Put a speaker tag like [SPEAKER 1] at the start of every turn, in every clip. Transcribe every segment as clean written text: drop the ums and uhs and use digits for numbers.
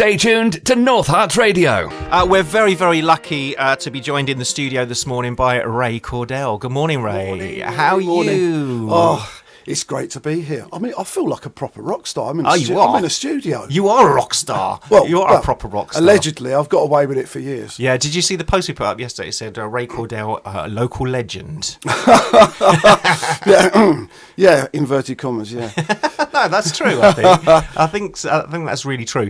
[SPEAKER 1] Stay tuned to North Herts Radio.
[SPEAKER 2] We're very, very lucky to be joined in the studio this morning by Ray Cordell. Good morning, Ray.
[SPEAKER 3] Morning.
[SPEAKER 2] How are you?
[SPEAKER 3] Oh, it's great to be here. I mean, I feel like a proper rock star. I'm in a studio.
[SPEAKER 2] You are a rock star. You are a proper rock star.
[SPEAKER 3] Allegedly, I've got away with it for years.
[SPEAKER 2] Yeah, did you see the post we put up yesterday? It said Ray Cordell, local legend.
[SPEAKER 3] Yeah, inverted commas, yeah.
[SPEAKER 2] No, that's true, I think. I think that's really true.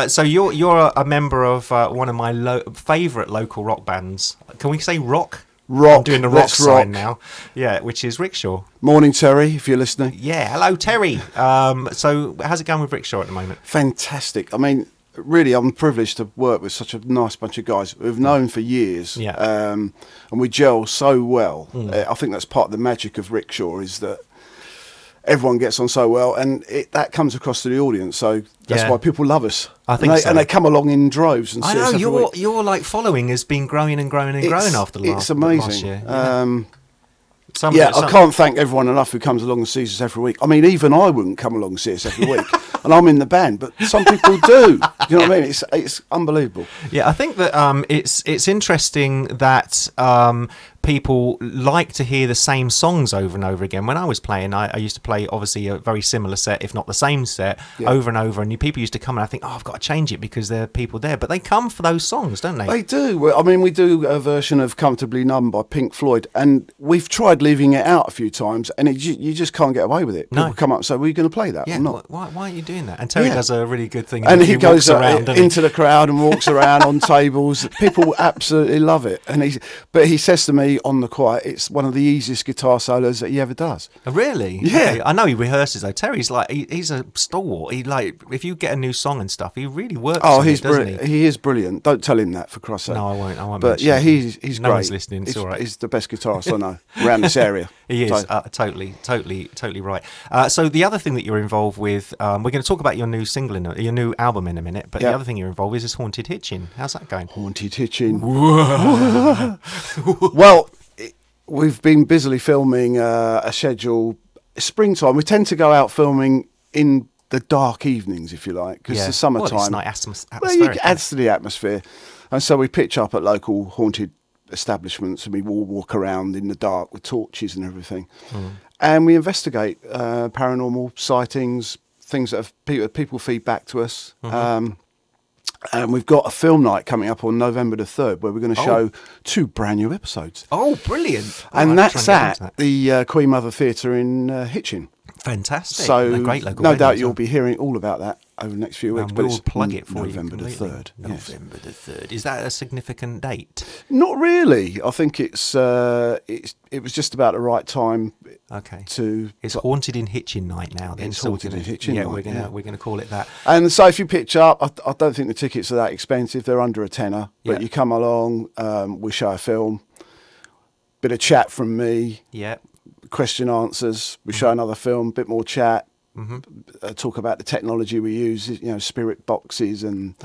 [SPEAKER 2] So you're a member of one of my favourite local rock bands. Can we say rock?
[SPEAKER 3] Rock.
[SPEAKER 2] I'm doing the rock sign now. Yeah, which is Rickshaw.
[SPEAKER 3] Morning, Terry, if you're listening.
[SPEAKER 2] Yeah, hello, Terry. So how's it going with Rickshaw at the moment?
[SPEAKER 3] Fantastic. I mean, really, I'm privileged to work with such a nice bunch of guys we've known for years.
[SPEAKER 2] Yeah.
[SPEAKER 3] And we gel so well. I think that's part of the magic of Rickshaw, is that everyone gets on so well, and that comes across to the audience. So that's why people love us.
[SPEAKER 2] I think so.
[SPEAKER 3] And they come along in droves and see us every week.
[SPEAKER 2] Your like following has been growing and growing and growing after last year.
[SPEAKER 3] I can't thank everyone enough who comes along and sees us every week. I mean, even I wouldn't come along and see us every week, and I'm in the band, but some people do. You know what I mean? It's unbelievable.
[SPEAKER 2] Yeah, I think that it's interesting that people like to hear the same songs over and over again. When I was playing, I used to play obviously a very similar set, if not the same set, over and over. And people used to come and I think, I've got to change it because there are people there. But they come for those songs, don't they?
[SPEAKER 3] They do. Well, I mean, we do a version of Comfortably Numb by Pink Floyd, and we've tried leaving it out a few times, and you just can't get away with it. People come up and say, "Well, are you going to play that or not?"
[SPEAKER 2] Why aren't you doing that? And Terry does a really good thing.
[SPEAKER 3] And he goes around into the crowd and walks around on tables. People absolutely love it. But he says to me on the quiet, it's one of the easiest guitar solos that he ever does.
[SPEAKER 2] Really?
[SPEAKER 3] Yeah.
[SPEAKER 2] Okay. I know he rehearses though. Terry's like he's a stalwart. He if you get a new song and stuff, he really works.
[SPEAKER 3] Oh, he's brilliant. He is brilliant. Don't tell him that, for Christ's sake.
[SPEAKER 2] No, I won't.
[SPEAKER 3] But yeah, he's
[SPEAKER 2] no
[SPEAKER 3] great.
[SPEAKER 2] No one's listening. It's all right.
[SPEAKER 3] He's the best guitarist I know around this area.
[SPEAKER 2] He is totally right. So the other thing that you're involved with, we're going to talk about your new single, your new album in a minute. But the other thing you're involved with is Haunted Hitchin. How's that going?
[SPEAKER 3] Haunted Hitchin. Well, we've been busily filming a schedule. Springtime, we tend to go out filming in the dark evenings, if you like, because the summertime.
[SPEAKER 2] Well, it's nice atmosphere.
[SPEAKER 3] Well, it adds to the atmosphere. And so we pitch up at local haunted establishments, and we all walk around in the dark with torches and everything. And we investigate paranormal sightings, things that people feed back to us. And we've got a film night coming up on November the 3rd where we're going to show 2 brand new episodes.
[SPEAKER 2] Oh, brilliant.
[SPEAKER 3] And that's at the Queen Mother Theatre in Hitchin.
[SPEAKER 2] Fantastic.
[SPEAKER 3] So
[SPEAKER 2] great local
[SPEAKER 3] no doubt you'll be hearing all about that over the next few weeks.
[SPEAKER 2] But we'll plug it for
[SPEAKER 3] November the 3rd.
[SPEAKER 2] November the 3rd. Is that a significant date?
[SPEAKER 3] Not really. I think it was just about the right time.
[SPEAKER 2] Okay.
[SPEAKER 3] It's
[SPEAKER 2] Haunted in Hitchin night now. Then.
[SPEAKER 3] It's Haunted in Hitchin night.
[SPEAKER 2] We're gonna call it that.
[SPEAKER 3] And so if you pitch up, I don't think the tickets are that expensive. They're under a tenner. But you come along, we show a film, bit of chat from me.
[SPEAKER 2] Yeah.
[SPEAKER 3] Question answers. We show another film, bit more chat. Talk about the technology we use, spirit boxes and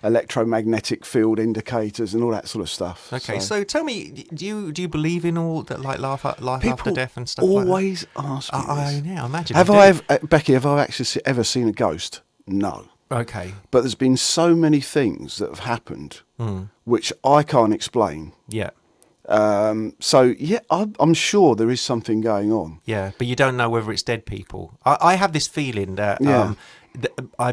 [SPEAKER 3] electromagnetic field indicators and all that sort of stuff.
[SPEAKER 2] Okay, so tell me, do you believe in all that, like life after death and stuff?
[SPEAKER 3] Always ask me
[SPEAKER 2] I imagine.
[SPEAKER 3] Becky? Have I actually ever seen a ghost? No.
[SPEAKER 2] Okay.
[SPEAKER 3] But there's been so many things that have happened which I can't explain.
[SPEAKER 2] Yeah.
[SPEAKER 3] So I'm sure there is something going on.
[SPEAKER 2] Yeah, but you don't know whether it's dead people. I have this feeling that I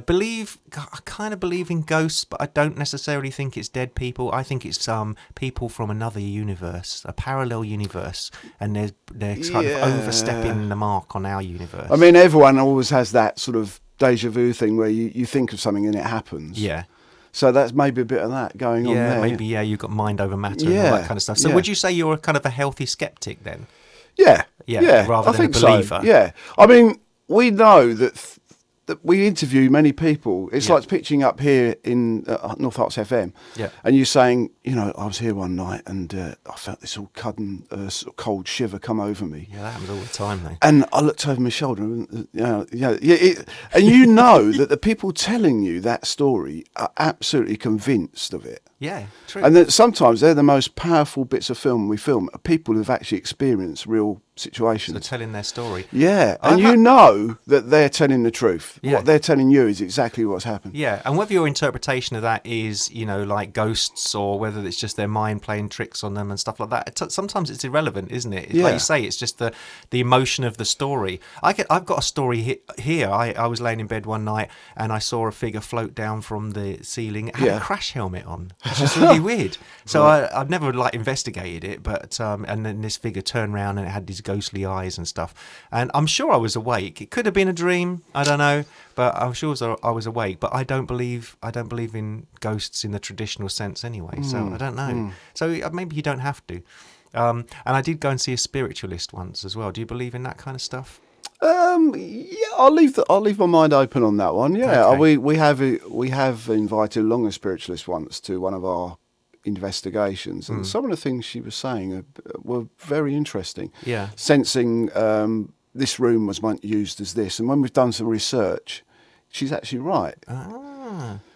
[SPEAKER 2] kind of believe in ghosts, but I don't necessarily think it's dead people. I think it's people from another universe, a parallel universe, and they're kind of overstepping the mark on our universe.
[SPEAKER 3] I mean, everyone always has that sort of deja vu thing where you think of something and it happens.
[SPEAKER 2] Yeah.
[SPEAKER 3] So that's maybe a bit of that going on there.
[SPEAKER 2] Yeah, maybe, you've got mind over matter and all that kind of stuff. So would you say you're kind of a healthy skeptic then?
[SPEAKER 3] Yeah.
[SPEAKER 2] Rather than a believer?
[SPEAKER 3] So. Yeah. I mean, we know that we interview many people. It's like pitching up here in North Herts FM. Yeah. And you're saying, I was here one night and I felt this all sort of cold shiver come over me.
[SPEAKER 2] Yeah, that happens all the time, though.
[SPEAKER 3] And I looked over my shoulder and, and you know that the people telling you that story are absolutely convinced of it.
[SPEAKER 2] Yeah, true.
[SPEAKER 3] And that sometimes they're the most powerful bits of film we film. Are people who've actually experienced real situations.
[SPEAKER 2] So telling their story.
[SPEAKER 3] Yeah, and you know that they're telling the truth.
[SPEAKER 2] Yeah.
[SPEAKER 3] What they're telling you is exactly what's happened.
[SPEAKER 2] Yeah, and whether your interpretation of that is, like ghosts, or whether it's just their mind playing tricks on them and stuff like that, sometimes it's irrelevant, isn't it?
[SPEAKER 3] Yeah.
[SPEAKER 2] Like you say, it's just the emotion of the story. I've got a story here. I was laying in bed one night and I saw a figure float down from the ceiling. It had a crash helmet on, which is really weird. So I've never investigated it, but and then this figure turned around and it had these ghostly eyes and stuff. And I'm sure I was awake. It could have been a dream. I don't know. But I'm sure I was awake. But I don't believe in ghosts in the traditional sense anyway. So I don't know. So maybe you don't have to. And I did go and see a spiritualist once as well. Do you believe in that kind of stuff?
[SPEAKER 3] Yeah, I'll leave my mind open on that one. Yeah,
[SPEAKER 2] Okay.
[SPEAKER 3] we have invited along a spiritualist once to one of our investigations, and some of the things she was saying were very interesting.
[SPEAKER 2] Yeah.
[SPEAKER 3] Sensing this room was once used as this, and when we've done some research, she's actually right.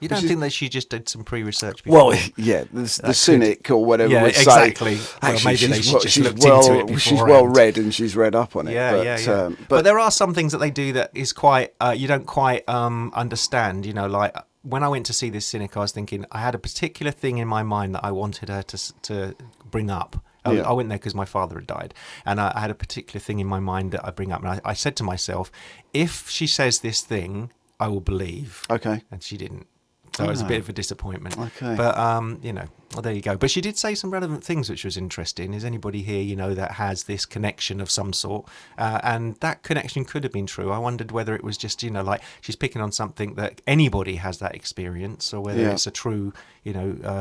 [SPEAKER 2] You don't think that she just did some pre-research before?
[SPEAKER 3] Well, yeah, the cynic or whatever would say.
[SPEAKER 2] Exactly. Well,
[SPEAKER 3] Actually,
[SPEAKER 2] maybe they should just looked
[SPEAKER 3] well,
[SPEAKER 2] into it beforehand.
[SPEAKER 3] she's well read and she's read up on it.
[SPEAKER 2] Yeah. But there are some things that they do that is quite you don't quite understand. Like when I went to see this cynic, I was thinking I had a particular thing in my mind that I wanted her to bring up. I went there because my father had died, and I had a particular thing in my mind that I bring up. And I said to myself, if she says this thing, I will believe.
[SPEAKER 3] Okay.
[SPEAKER 2] And she didn't. So it was a bit of a disappointment.
[SPEAKER 3] Okay.
[SPEAKER 2] But, well, there you go. But she did say some relevant things, which was interesting. Is anybody here, that has this connection of some sort? And that connection could have been true. I wondered whether it was just, like she's picking on something that anybody has that experience, or whether it's a true,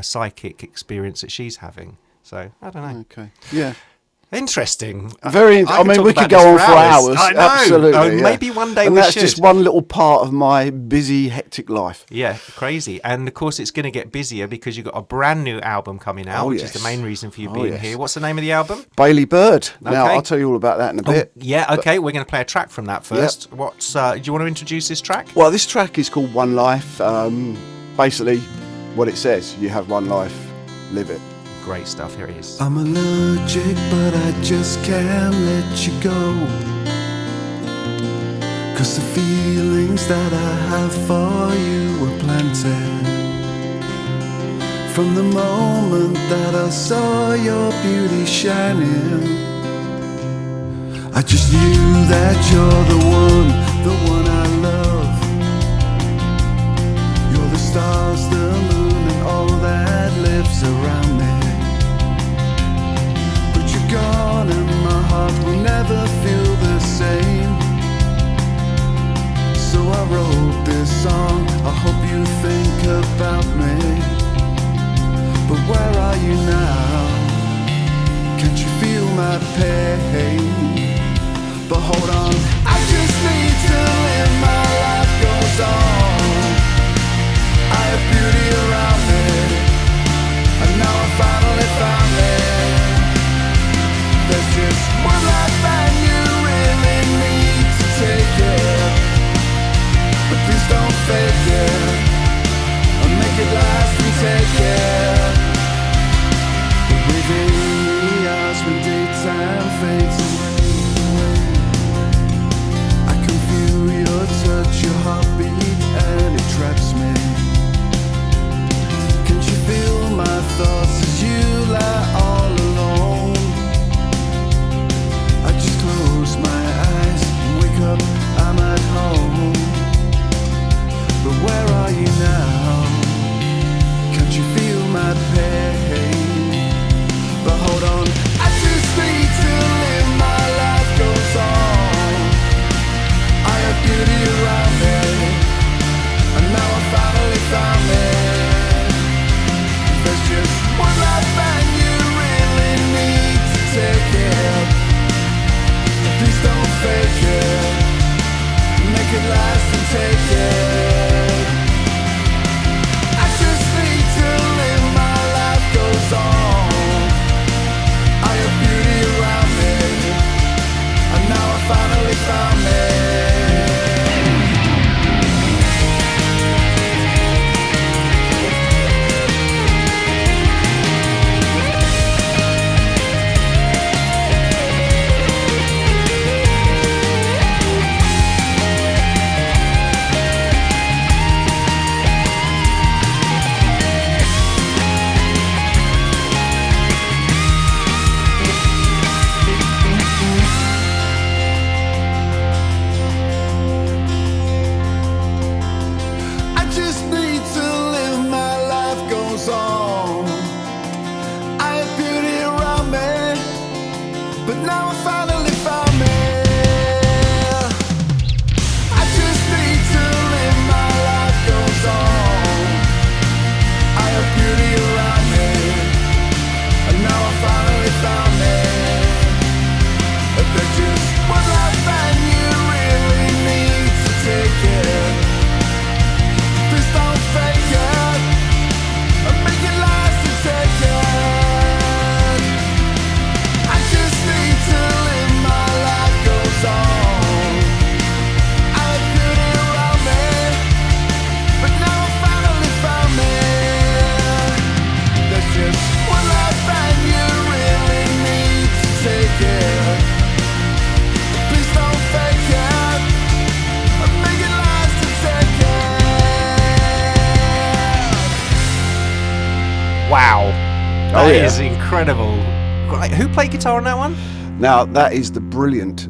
[SPEAKER 2] psychic experience that she's having. So, I don't know.
[SPEAKER 3] Okay. Yeah.
[SPEAKER 2] Interesting.
[SPEAKER 3] Very. I mean, we could go on for hours.
[SPEAKER 2] I know.
[SPEAKER 3] Absolutely.
[SPEAKER 2] Maybe one day
[SPEAKER 3] and
[SPEAKER 2] we
[SPEAKER 3] that's
[SPEAKER 2] should.
[SPEAKER 3] just one little part of my busy, hectic life.
[SPEAKER 2] Yeah, crazy. And of course, it's going to get busier because you've got a brand new album coming out, which is the main reason for you being here. What's the name of the album?
[SPEAKER 3] Bailey Bird.
[SPEAKER 2] Okay.
[SPEAKER 3] Now, I'll tell you all about that in a bit.
[SPEAKER 2] Okay. We're going to play a track from that first. Yep. What's? Do you want to introduce this track?
[SPEAKER 3] Well, this track is called One Life. Basically, what it says: you have one life, live it.
[SPEAKER 2] Great stuff. Here it is.
[SPEAKER 4] I'm allergic, but I just can't let you go. 'Cause the feelings that I have for you were planted from the moment that I saw your beauty shining. I just knew that you're the one I love. You're the stars, the moon, and all that lives around me. Gone and my heart will never feel the same. So I wrote this song, I hope you think about me. But where are you now? Can't you feel my pain? But hold on, I just need to live my life. have beauty around me, and now I finally found it. But there's just one life and you really need to take it. Please don't fake it, and make it last and take it. I just need to live, my life goes on. I have beauty around me, but now I finally found me. There's just one life and you really need to take it. Please don't fake it, and make it last and take it.
[SPEAKER 2] Wow. That
[SPEAKER 3] yeah.
[SPEAKER 2] is incredible. Right, who played guitar on that one?
[SPEAKER 3] Now, that is the brilliant,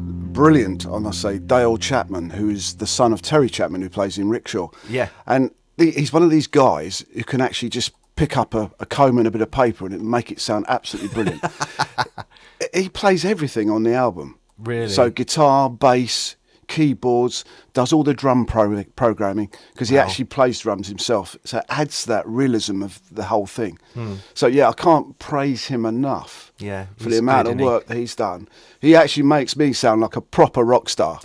[SPEAKER 3] I must say, Dale Chapman, who is the son of Terry Chapman, who plays in Rickshaw.
[SPEAKER 2] Yeah.
[SPEAKER 3] And he's one of these guys who can actually just pick up a comb and a bit of paper and make it sound absolutely brilliant. He plays everything on the album.
[SPEAKER 2] Really?
[SPEAKER 3] So guitar, bass, keyboards, does all the drum programming, because he
[SPEAKER 2] Wow.
[SPEAKER 3] actually plays drums himself. So it adds to that realism of the whole thing. So yeah, I can't praise him enough
[SPEAKER 2] Yeah,
[SPEAKER 3] for
[SPEAKER 2] he's
[SPEAKER 3] the amount
[SPEAKER 2] good,
[SPEAKER 3] of
[SPEAKER 2] isn't he?
[SPEAKER 3] work that he's done. He actually makes me sound like a proper rock star.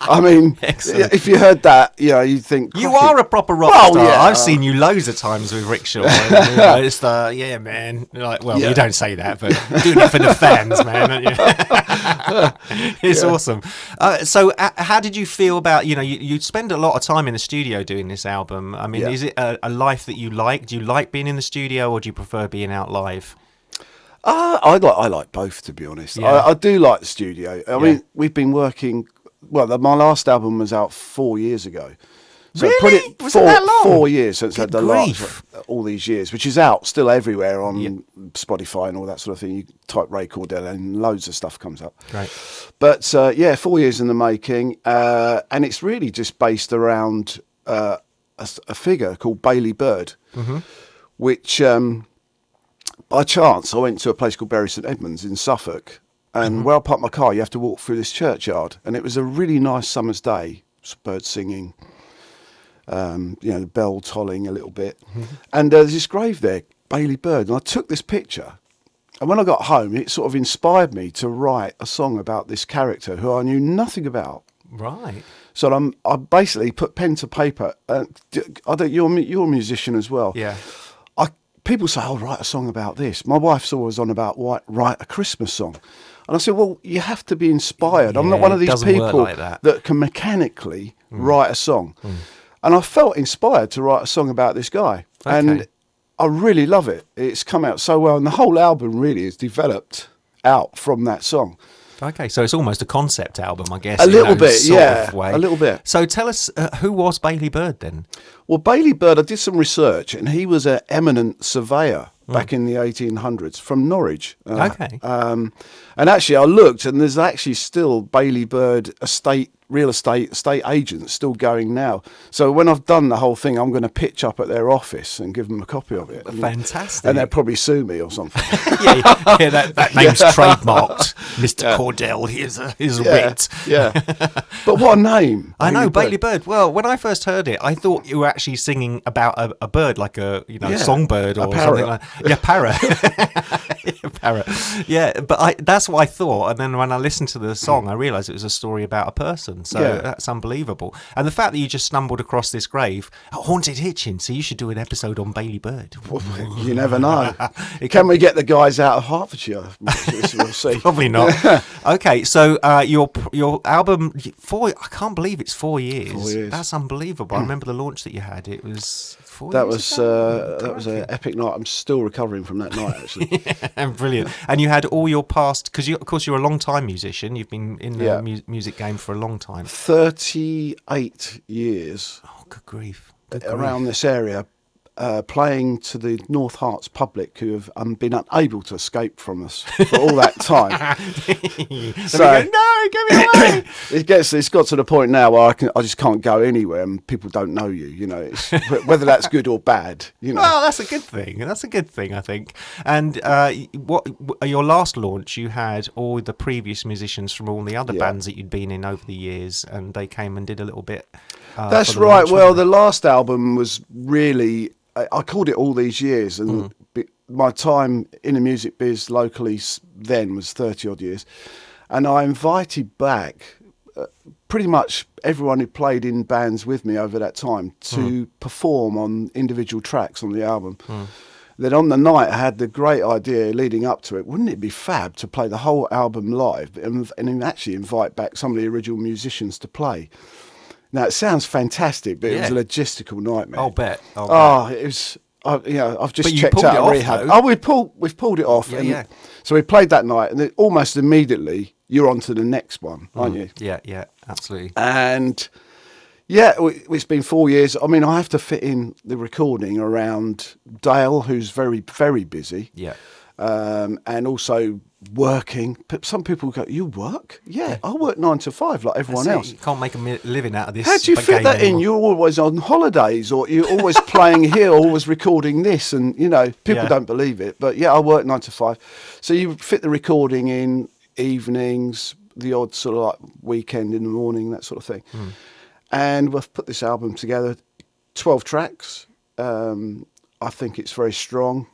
[SPEAKER 3] I mean,
[SPEAKER 2] Excellent.
[SPEAKER 3] if you heard that, you'd think...
[SPEAKER 2] You
[SPEAKER 3] "Crikey."
[SPEAKER 2] are a proper rock
[SPEAKER 3] Well,
[SPEAKER 2] star.
[SPEAKER 3] yeah.
[SPEAKER 2] I've seen you loads of times with Rickshaw. It's the, yeah, man. Like, well,
[SPEAKER 3] Yeah.
[SPEAKER 2] you don't say that, but doing it for the fans, man. Aren't you? It's awesome. So how did you feel about, you spend a lot of time in the studio doing this album. I mean,
[SPEAKER 3] Yeah.
[SPEAKER 2] is it a life that you like? Do you like being in the studio, or do you prefer being out live?
[SPEAKER 3] I like both, to be honest.
[SPEAKER 2] Yeah.
[SPEAKER 3] I do like the studio. I mean, we've been working... Well, my last album was out 4 years ago. So
[SPEAKER 2] Really? Was it that long?
[SPEAKER 3] 4 years since I had
[SPEAKER 2] Good
[SPEAKER 3] the last,
[SPEAKER 2] grief.
[SPEAKER 3] all these years, which is out still everywhere on
[SPEAKER 2] Yeah.
[SPEAKER 3] Spotify and all that sort of thing. You type Ray Cordell and loads of stuff comes up.
[SPEAKER 2] Right.
[SPEAKER 3] But 4 years in the making, and it's really just based around a figure called Bailey Bird, which by chance I went to a place called Bury St Edmunds in Suffolk, and where I parked my car, you have to walk through this churchyard, and it was a really nice summer's day, birds singing, the bell tolling a little bit, and there's this grave there, Bailey Bird, and I took this picture. And when I got home, it sort of inspired me to write a song about this character who I knew nothing about.
[SPEAKER 2] Right.
[SPEAKER 3] So I basically put pen to paper. I don't. You're a musician as well.
[SPEAKER 2] Yeah.
[SPEAKER 3] People say, "Oh, write a song about this." My wife's always on about write a Christmas song, and I said, "Well, you have to be inspired. I'm not
[SPEAKER 2] Yeah,
[SPEAKER 3] one of
[SPEAKER 2] it
[SPEAKER 3] these
[SPEAKER 2] doesn't work
[SPEAKER 3] people
[SPEAKER 2] like that.
[SPEAKER 3] can mechanically write a song." And I felt inspired to write a song about this guy, and I really love it. It's come out so well, and the whole album really is developed out from that song.
[SPEAKER 2] Okay, so it's almost a concept album, I guess.
[SPEAKER 3] A
[SPEAKER 2] in
[SPEAKER 3] little
[SPEAKER 2] no
[SPEAKER 3] bit,
[SPEAKER 2] sort
[SPEAKER 3] yeah,
[SPEAKER 2] of way.
[SPEAKER 3] a little bit.
[SPEAKER 2] So tell us, who was Bailey Bird then?
[SPEAKER 3] Well, Bailey Bird, I did some research, and he was an eminent surveyor back in the 1800s from Norwich.
[SPEAKER 2] Okay.
[SPEAKER 3] And actually, I looked, and there's actually still Bailey Bird real estate agents still going now. So when I've done the whole thing, I'm going to pitch up at their office and give them a copy of it.
[SPEAKER 2] Fantastic.
[SPEAKER 3] And they'll probably sue me or something.
[SPEAKER 2] yeah, that name's trademarked. Mr. Cordell, here's writ.
[SPEAKER 3] Yeah. But what a name.
[SPEAKER 2] I know,
[SPEAKER 3] Bird.
[SPEAKER 2] Bailey Bird. Well, when I first heard it, I thought you were actually singing about a bird, like a songbird or something like that. Yeah, parrot. Parrot. Yeah, but that's what I thought. And then when I listened to the song, I realised it was a story about a person. So that's unbelievable. And the fact that you just stumbled across this grave, Haunted Hitchin, so you should do an episode on Bailey Bird.
[SPEAKER 3] You never know. Can we get the guys out of Hertfordshire? We'll see.
[SPEAKER 2] Probably not. Okay, so your album, I can't believe it's 4 years.
[SPEAKER 3] 4 years.
[SPEAKER 2] That's unbelievable. I remember the launch that you had. It was 4
[SPEAKER 3] That
[SPEAKER 2] years
[SPEAKER 3] was
[SPEAKER 2] ago?
[SPEAKER 3] that was an epic night. I'm still recovering from that night, actually.
[SPEAKER 2] Brilliant. And you had all your past, because of course you're a long time musician. You've been in the music game for a long time.
[SPEAKER 3] 38 years
[SPEAKER 2] Oh, good grief.
[SPEAKER 3] around this area, playing to the North Herts public who have been unable to escape from us for all that time.
[SPEAKER 2] So no, get me away.
[SPEAKER 3] It's got to the point now where I just can't go anywhere and people don't know you. It's, whether that's good or bad.
[SPEAKER 2] Well, that's a good thing. That's a good thing, I think. And your last launch, you had all the previous musicians from all the other bands that you'd been in over the years, and they came and did a little bit.
[SPEAKER 3] That's
[SPEAKER 2] for the
[SPEAKER 3] right.
[SPEAKER 2] launch,
[SPEAKER 3] Well,
[SPEAKER 2] wasn't
[SPEAKER 3] the last album was really I called it all these years, and my time in the music biz locally then was 30 odd years, and I invited back pretty much everyone who played in bands with me over that time to perform on individual tracks on the album. Then on the night, I had the great idea leading up to it, wouldn't it be fab to play the whole album live and actually invite back some of the original musicians to play? Now, it sounds fantastic, but it was a logistical nightmare.
[SPEAKER 2] I'll bet.
[SPEAKER 3] It was... I've just checked out a rehab.
[SPEAKER 2] Though.
[SPEAKER 3] We've pulled it off.
[SPEAKER 2] Yeah.
[SPEAKER 3] So we played that night, and then almost immediately you're on to the next one, aren't you?
[SPEAKER 2] Yeah, absolutely.
[SPEAKER 3] And it's been 4 years. I mean, I have to fit in the recording around Dale, who's very, very busy.
[SPEAKER 2] Yeah.
[SPEAKER 3] And also working. Some people go, "You work?" Yeah, I work 9 to 5 like everyone else.
[SPEAKER 2] You can't make a living out of this.
[SPEAKER 3] How do you fit that in? You're always on holidays, or you're always playing here, always recording this, and people don't believe it. But I work 9 to 5, so you fit the recording in evenings, the odd sort of like weekend in the morning, that sort of thing. And we've put this album together, 12 tracks. I think it's very strong.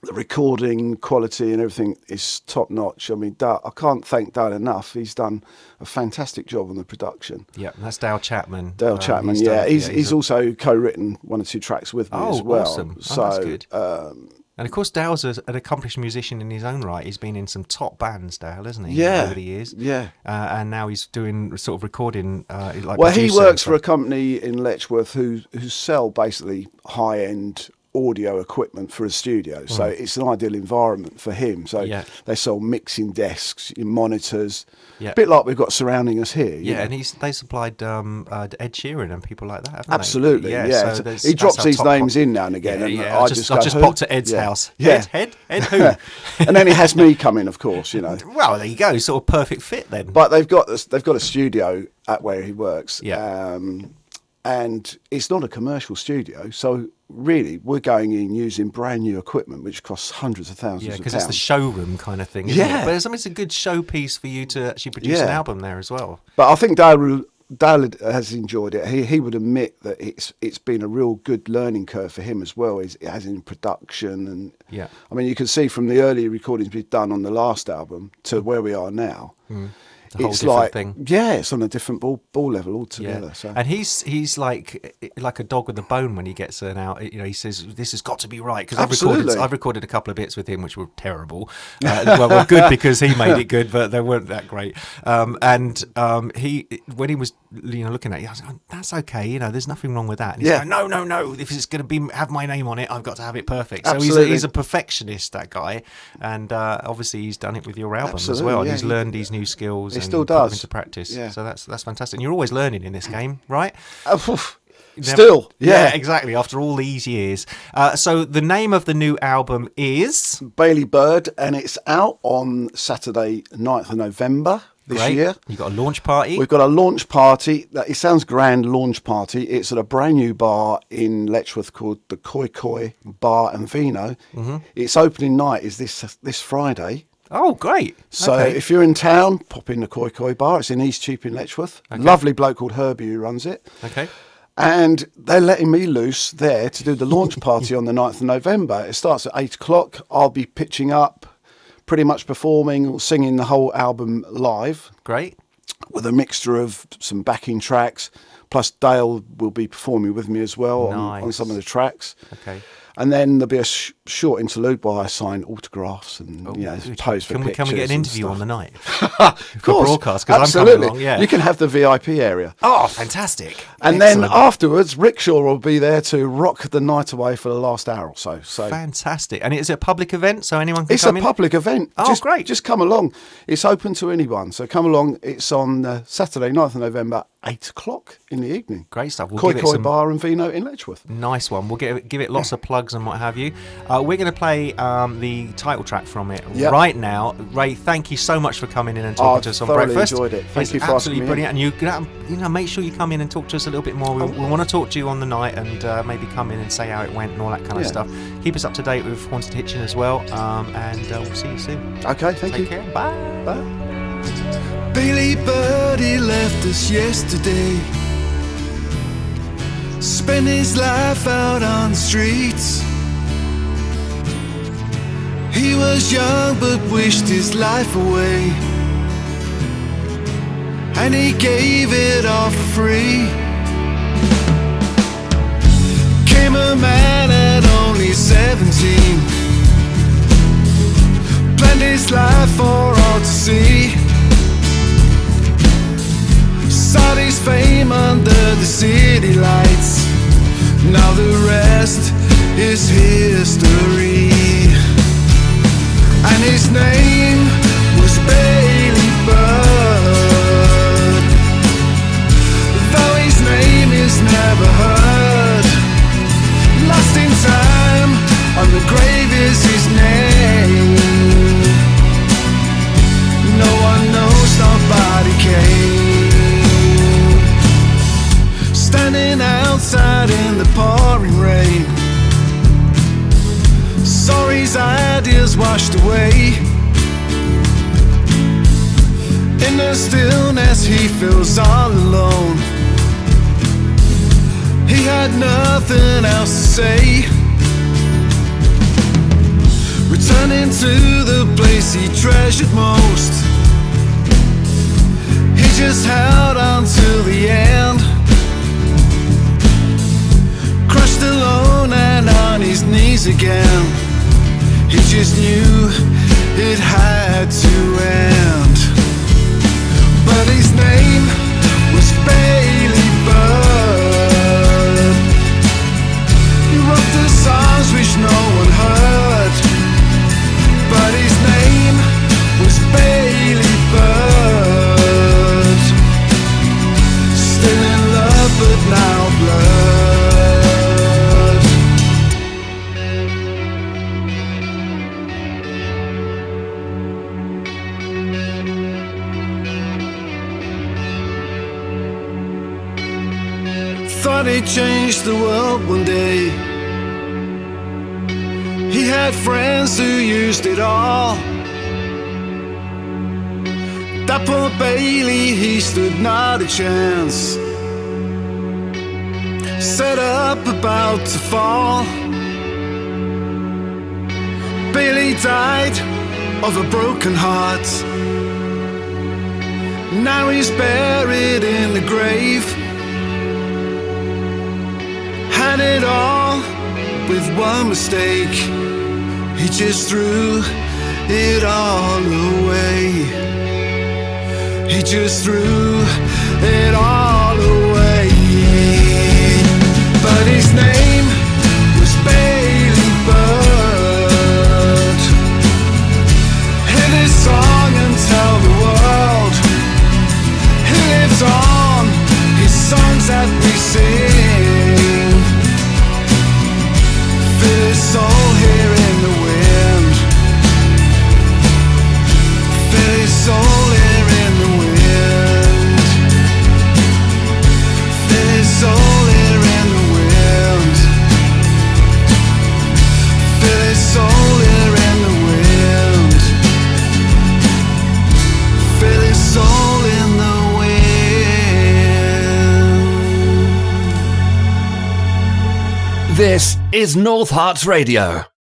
[SPEAKER 3] The recording quality and everything is top notch. I mean, I can't thank Dale enough. He's done a fantastic job on the production.
[SPEAKER 2] Yeah, that's Dale Chapman.
[SPEAKER 3] Chapman, he's also co-written 1 or 2 tracks with me as well.
[SPEAKER 2] Awesome.
[SPEAKER 3] So,
[SPEAKER 2] that's good. And of course, Dale's an accomplished musician in his own right. He's been in some top bands, Dale, hasn't he?
[SPEAKER 3] Yeah,
[SPEAKER 2] over the years.
[SPEAKER 3] Yeah.
[SPEAKER 2] And now he's doing sort of recording.
[SPEAKER 3] He works for a company in Letchworth who sell basically high-end audio equipment for a studio, so it's an ideal environment for him. So they sell mixing desks, monitors, a bit like we've got surrounding us here.
[SPEAKER 2] And they supplied Ed Sheeran and people like that, haven't
[SPEAKER 3] Absolutely,
[SPEAKER 2] they?
[SPEAKER 3] So he drops these names in now and again.
[SPEAKER 2] I just popped to Ed's house. Ed who?
[SPEAKER 3] And then he has me come in, of course.
[SPEAKER 2] Well, there you go, sort of perfect fit then.
[SPEAKER 3] But they've got a studio at where he works. And it's not a commercial studio, so really we're going in using brand new equipment which costs hundreds of thousands of pounds.
[SPEAKER 2] Because it's the showroom kind of thing, isn't it? But it's a good showpiece for you to actually produce an album there as well.
[SPEAKER 3] But I think Dale has enjoyed it. He would admit that it's been a real good learning curve for him as well, as in production. And I mean, you can see from the early recordings we've done on the last album to where we are now. It's like thing. It's on a different ball level altogether. So.
[SPEAKER 2] And he's like a dog with a bone when he gets an out. He says this has got to be right because I've recorded a couple of bits with him which were terrible. Well, good because he made it good, but they weren't that great. He when he was looking at it, I was like, that's okay. There's nothing wrong with that. And he's going, no. If it's going to have my name on it, I've got to have it perfect. So he's a perfectionist, that guy, and obviously he's done it with your album as well. And he's learned these new skills.
[SPEAKER 3] He still does.
[SPEAKER 2] Into practice. So that's fantastic. And you're always learning in this game, right?
[SPEAKER 3] Still,
[SPEAKER 2] exactly. After all these years. So the name of the new album is
[SPEAKER 3] Bailey Bird, and it's out on Saturday, 9th of November this year.
[SPEAKER 2] You've got a launch party.
[SPEAKER 3] We've got a launch party. It sounds grand, launch party. It's at a brand new bar in Letchworth called the Koi Koi Bar and Vino. Its opening night is this Friday.
[SPEAKER 2] Oh, great.
[SPEAKER 3] So if you're in town, pop in the Koi Koi Bar. It's in East Cheap in Letchworth. Lovely bloke called Herbie who runs it.
[SPEAKER 2] Okay.
[SPEAKER 3] And they're letting me loose there to do the launch party on the 9th of November. It starts at 8 o'clock. I'll be pitching up, pretty much performing or singing the whole album live.
[SPEAKER 2] Great.
[SPEAKER 3] With a mixture of some backing tracks. Plus Dale will be performing with me as well on some of the tracks.
[SPEAKER 2] Okay.
[SPEAKER 3] And then there'll be a short interlude while I sign autographs and pose for pictures.
[SPEAKER 2] Can we get an interview on the night?
[SPEAKER 3] Of course,
[SPEAKER 2] broadcast, because
[SPEAKER 3] absolutely.
[SPEAKER 2] I'm coming along.
[SPEAKER 3] You can have the VIP area.
[SPEAKER 2] Oh, fantastic!
[SPEAKER 3] And then afterwards, Rickshaw will be there to rock the night away for the last hour or so.
[SPEAKER 2] Fantastic! And it's a public event, so anyone can come in.
[SPEAKER 3] It's a public event.
[SPEAKER 2] Oh, great!
[SPEAKER 3] Just come along. It's open to anyone, so come along. It's on Saturday, 9th of November, 8 o'clock in the evening.
[SPEAKER 2] Great stuff.
[SPEAKER 3] Koi Koi Bar and Vino in Letchworth.
[SPEAKER 2] Nice one. We'll give it lots of plugs and what have you. We're going to play the title track from it right now. Ray, thank you so much for coming in and talking to us on Breakfast.
[SPEAKER 3] Enjoyed it. Thank you for
[SPEAKER 2] absolutely
[SPEAKER 3] asking me.
[SPEAKER 2] Brilliant. And you make sure you come in and talk to us a little bit more. We want to talk to you on the night and maybe come in and say how it went and all that kind of stuff. Keep us up to date with Haunted Hitchin as well, and we'll see you soon.
[SPEAKER 3] Okay, thank you.
[SPEAKER 2] Take care. Bye.
[SPEAKER 4] Billy Birdie left us yesterday. spent his life out on the streets. He was young but wished his life away, and he gave it all for free. Came a man at only 17, planned his life for all to see. Sought his fame under the city lights. Now the rest is history. And his name was Bailey Bird, though his name is never heard. Lost in time, on the grave is his name. No one knows, nobody came. Standing outside in the pouring rain, saw his ideas washed away. In the stillness he feels all alone. He had nothing else to say. Returning to the place he treasured most, he just held on till the end. Crushed alone and on his knees again. He just knew it had to end. But his name was Bailey Bird. He wrote the songs which no one heard. But his name was Bailey Bird. Still in love but now blurred. Thought he'd changed the world one day. He had friends who used it all. That poor Bailey, he stood not a chance. Set up about to fall. Bailey died of a broken heart. Now he's buried in the grave. Had it all with one mistake. He just threw it all away. He just threw it all away. But his name was Bailey Bird. Hit his song and tell the world he lives on. His songs that we sing, feel his soul here in the wind. Feel his soul here in the wind. Feel his soul here in the wind. Feel his soul here in the wind. Feel his soul in the wind.
[SPEAKER 1] This is North Herts Radio.